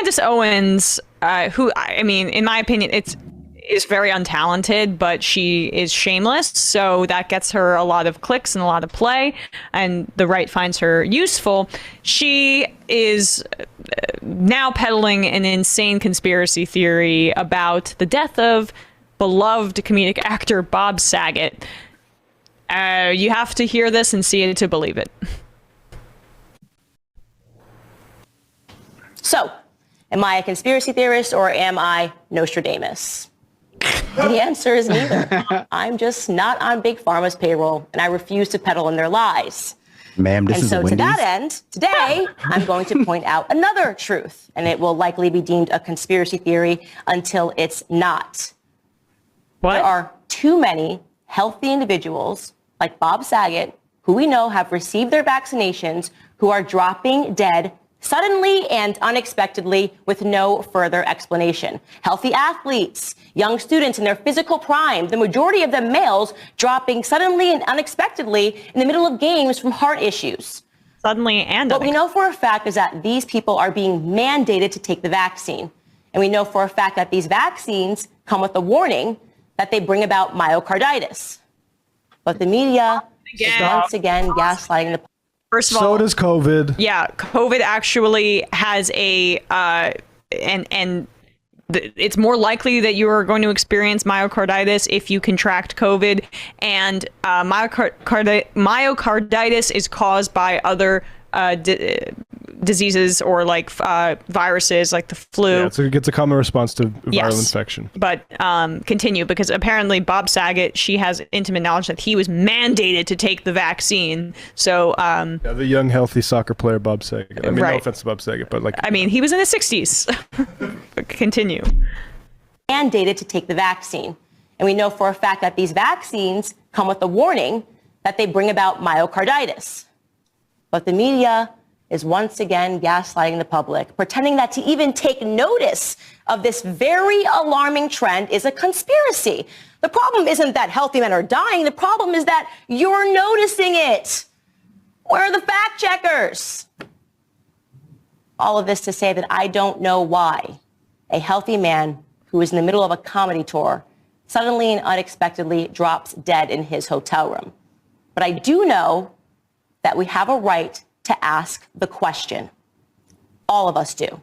Candace Owens, who, I mean, in my opinion, is very untalented, but she is shameless, so that gets her a lot of clicks and a lot of play, and the right finds her useful. She is now peddling an insane conspiracy theory about the death of beloved comedic actor Bob Saget. You have to hear this and see it to believe it. So, am I a conspiracy theorist or am I Nostradamus? The answer is neither. I'm just not on Big Pharma's payroll, and I refuse to peddle in their lies. Ma'am, this is so Wendy's. To that end, today, I'm going to point out another truth, and it will likely be deemed a conspiracy theory until it's not. What? There are too many healthy individuals like Bob Saget, who we know have received their vaccinations, who are dropping dead suddenly and unexpectedly with no further explanation. Healthy athletes, young students in their physical prime, the majority of them males, dropping suddenly and unexpectedly in the middle of games from heart issues. Suddenly and What we know for a fact is that these people are being mandated to take the vaccine. And we know for a fact that these vaccines come with a warning that they bring about myocarditis. But the media is once again gaslighting the. First of all, so does COVID. Yeah, COVID actually has it's more likely that you are going to experience myocarditis if you contract COVID, and myocarditis is caused by other diseases or like viruses like the flu. Yeah, so it gets a common response to viral infection. But continue, because apparently Bob Saget, she has intimate knowledge that he was mandated to take the vaccine. So the young healthy soccer player Bob Saget. I mean, no offense to Bob Saget, but he was in his 60s. Continue. Mandated to take the vaccine. And we know for a fact that these vaccines come with a warning that they bring about myocarditis. But the media is once again gaslighting the public, pretending that to even take notice of this very alarming trend is a conspiracy. The problem isn't that healthy men are dying. The problem is that you're noticing it. Where are the fact checkers? All of this to say that I don't know why a healthy man who is in the middle of a comedy tour suddenly and unexpectedly drops dead in his hotel room. But I do know that we have a right to ask the question. All of us do.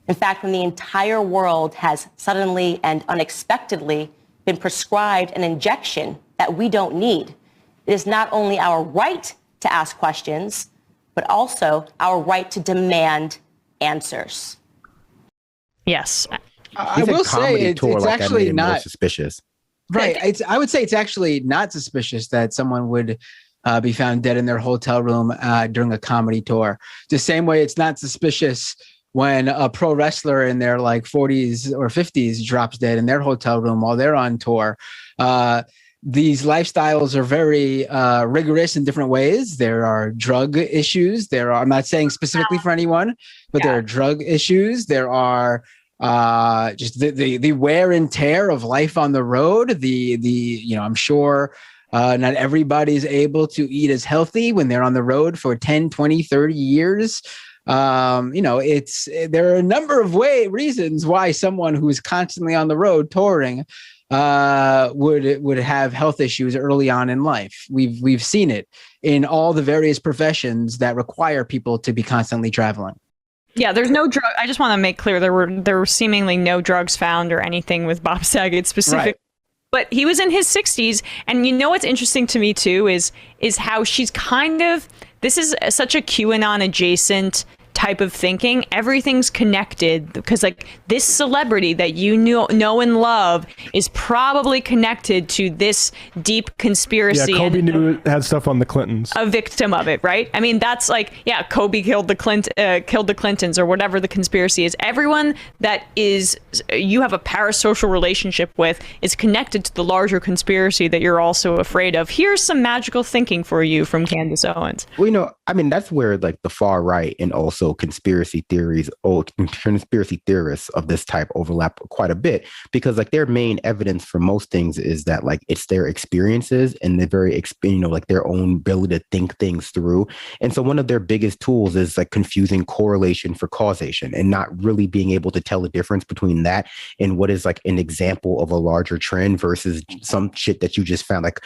In fact, when the entire world has suddenly and unexpectedly been prescribed an injection that we don't need, it is not only our right to ask questions, but also our right to demand answers. Yes. I will say it's actually not suspicious. Right. I would say it's actually not suspicious that someone would be found dead in their hotel room during a comedy tour. The same way it's not suspicious when a pro wrestler in their like 40s or 50s drops dead in their hotel room while they're on tour. These lifestyles are very rigorous in different ways. There are drug issues. I'm not saying specifically for anyone, but there are drug issues. There are just the wear and tear of life on the road. I'm sure not everybody's able to eat as healthy when they're on the road for 10, 20, 30 years. There are a number of reasons why someone who's constantly on the road touring would have health issues early on in life. We've seen it in all the various professions that require people to be constantly traveling. Yeah, there's no drug. I just want to make clear there were seemingly no drugs found or anything with Bob Saget specific. Right. But he was in his 60s, and you know what's interesting to me too is how she's this is such a QAnon adjacent type of thinking. Everything's connected because like this celebrity that you know and love is probably connected to this deep conspiracy. Yeah, Kobe had stuff on the Clintons. A victim of it, right? I mean, that's like, yeah, Kobe killed the Clintons or whatever the conspiracy is. Everyone that you have a parasocial relationship with is connected to the larger conspiracy that you're also afraid of. Here's some magical thinking for you from Candace Owens. Well, that's where like the far right and also also conspiracy theories or conspiracy theorists of this type overlap quite a bit, because like their main evidence for most things is that like it's their experiences and they're very, like their own ability to think things through. And so one of their biggest tools is like confusing correlation for causation and not really being able to tell the difference between that and what is like an example of a larger trend versus some shit that you just found, like,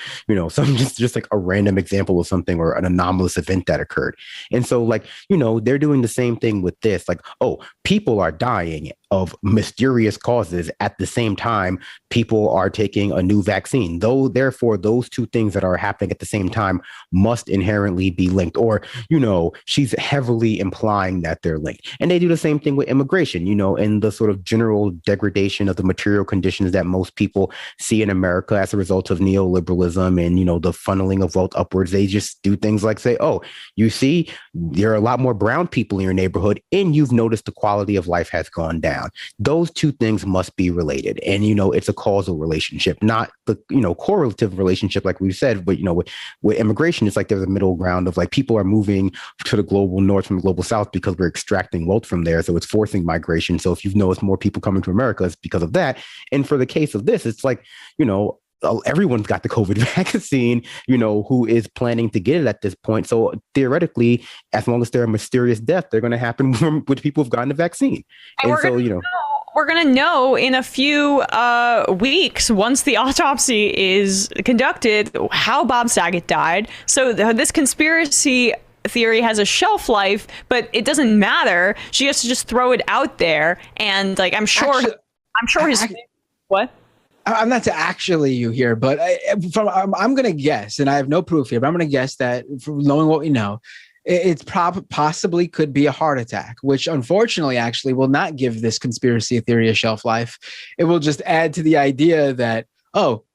some just like a random example of something or an anomalous event that occurred. And so like, they're doing the same thing with this, like, oh, people are dying of mysterious causes at the same time people are taking a new vaccine, though therefore those two things that are happening at the same time must inherently be linked, or she's heavily implying that they're linked. And they do the same thing with immigration, and the sort of general degradation of the material conditions that most people see in America as a result of neoliberalism and the funneling of wealth upwards. They just do things like say, oh, you see, there are a lot more brown people in your neighborhood and you've noticed the quality of life has gone down. Those two things must be related. And, it's a causal relationship, not the, correlative relationship, like we've said, but, with immigration, it's like there's a middle ground of like people are moving to the global north from the global south because we're extracting wealth from there. So it's forcing migration. So if you've noticed more people coming to America, it's because of that. And for the case of this, it's like, everyone's got the COVID vaccine, who is planning to get it at this point. So theoretically, as long as they're a mysterious death, they're going to happen with people who've gotten the vaccine. And so, we're going to know in a few weeks, once the autopsy is conducted, how Bob Saget died. So this conspiracy theory has a shelf life, but it doesn't matter. She has to just throw it out there. And like, I'm sure what? I'm not to actually you here, but I'm going to guess, and I have no proof here, but I'm going to guess that from knowing what we know, it's possibly could be a heart attack, which unfortunately actually will not give this conspiracy theory a shelf life. It will just add to the idea that,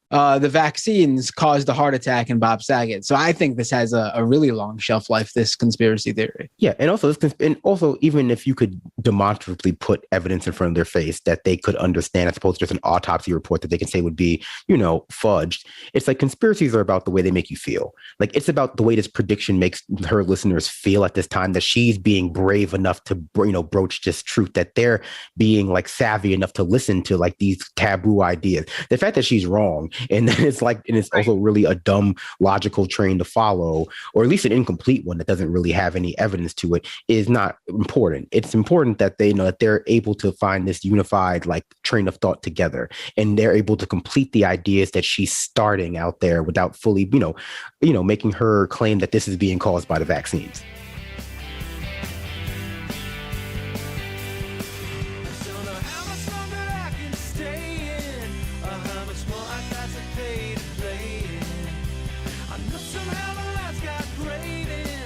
the vaccines caused a heart attack in Bob Saget. So I think this has a really long shelf life, this conspiracy theory. Yeah. And also, even if you could demonstrably put evidence in front of their face that they could understand, as opposed to just an autopsy report that they can say would be, fudged. It's like conspiracies are about the way they make you feel. Like it's about the way this prediction makes her listeners feel at this time, that she's being brave enough to, broach this truth, that they're being like savvy enough to listen to like these taboo ideas. The fact that she's wrong, and then it's also really a dumb logical train to follow, or at least an incomplete one that doesn't really have any evidence to it, is not important. It's important that they know that they're able to find this unified like train of thought together, and they're able to complete the ideas that she's starting out there without fully, making her claim that this is being caused by the vaccines.